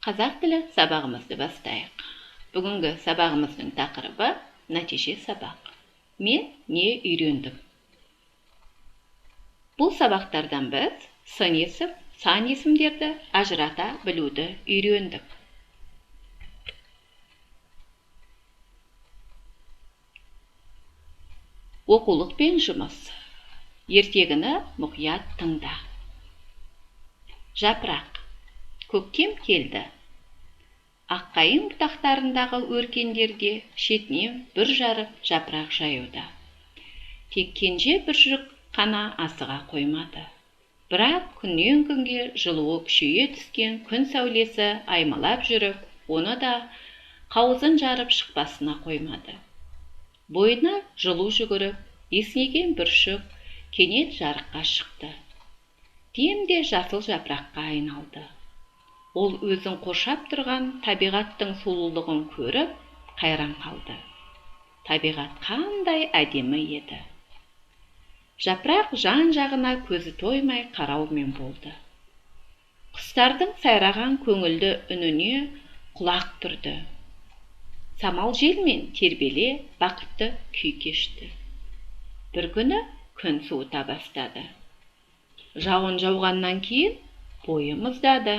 Қазақ тілі сабағымызды бастайық. Бүгінгі сабағымыздың тақырыбы нәтиже сабақ. Мен не үйрендім? Бұл сабақтардан біз сын есім, сан есімдерді ажырата білуді үйрендік. Оқулық пен жұмыс. Ертегіні мұқият тыңда. Жапырақ. Көктем келді. Аққайың бұтақтарындағы өркендерде шетінен бір жарып жапырақ жаюда. Тек кенже бүршік қана асыға қоймады. Бірақ күннен күнге жылуы күшейе түскен күн сәулесі аймалап жүріп, оны да қауызын жарып шықпасына қоймады. Бойына жылу жүгіріп, есінеген бүршік кенет жарыққа шықты. Демде жасыл жапыраққа айналды. Ол өзін қоршап тұрған табиғаттың сұлулығын көріп, қайран қалды. Табиғат қандай әдемі еді. Жапырақ жан-жағына көзі тоймай қараумен болды. Құстардың сайраған көңілді үніне құлақ түрді. Самал желмен тербеле бақытты күй кешті. Бір күні күн суыта бастады. Жауын жауғаннан кейін бойы мұздады.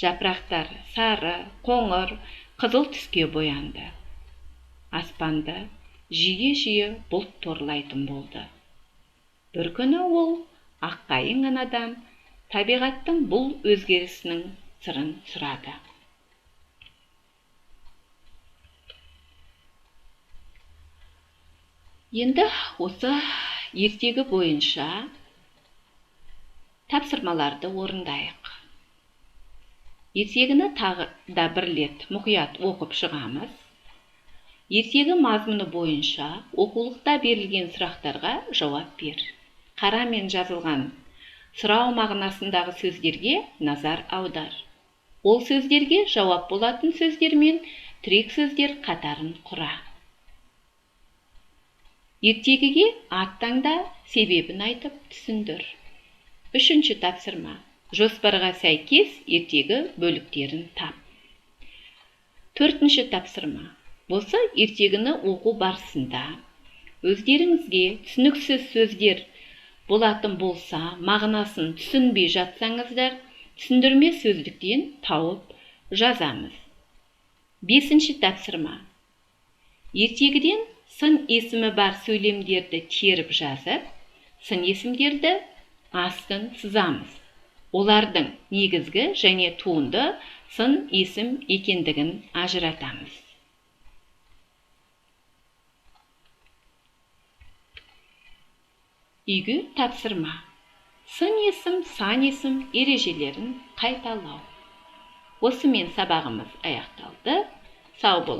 Жапырақтар сары, қоңыр, қызыл түске боянды. Аспанды жиі-жиі бұлт торлайтын болды. Бір күні ол аққайың анадан табиғаттың бұл өзгерісінің сырын сұрады. Енді осы ертегі бойынша тапсырмаларды орындайық. Ертегіні тағы да бір рет мұқият оқып шығамыз. Ертегі мазмұны бойынша оқулықта берілген сұрақтарға жауап бер. Қарамен жазылған сұрау мағынасындағы сөздерге назар аудар. Ол сөздерге жауап болатын сөздер мен тірек сөздер қатарын құра. Ертегіге ат таңда, себебін айтып түсіндір. Үшінші тапсырма. Жоспарға сәйкес ертегі бөліктерін тап. Төртінші тапсырма. Осы ертегіні оқу барысында өздеріңізге түсініксіз сөздер болатын болса, мағынасын түсінбей жатсаңыздар, түсіндірме сөздіктен тауып жазамыз. Бесінші тапсырма. Ертегіден сын есімі бар сөйлемдерді теріп жазып, сын есімдерді астын сызамыз. Олардың негізгі және туынды сын есім екендігін ажыратамыз. Үйге тапсырма. Сын есім, сан есім ережелерін қайталау. Осымен сабағымыз аяқталды. Сау болыңыз.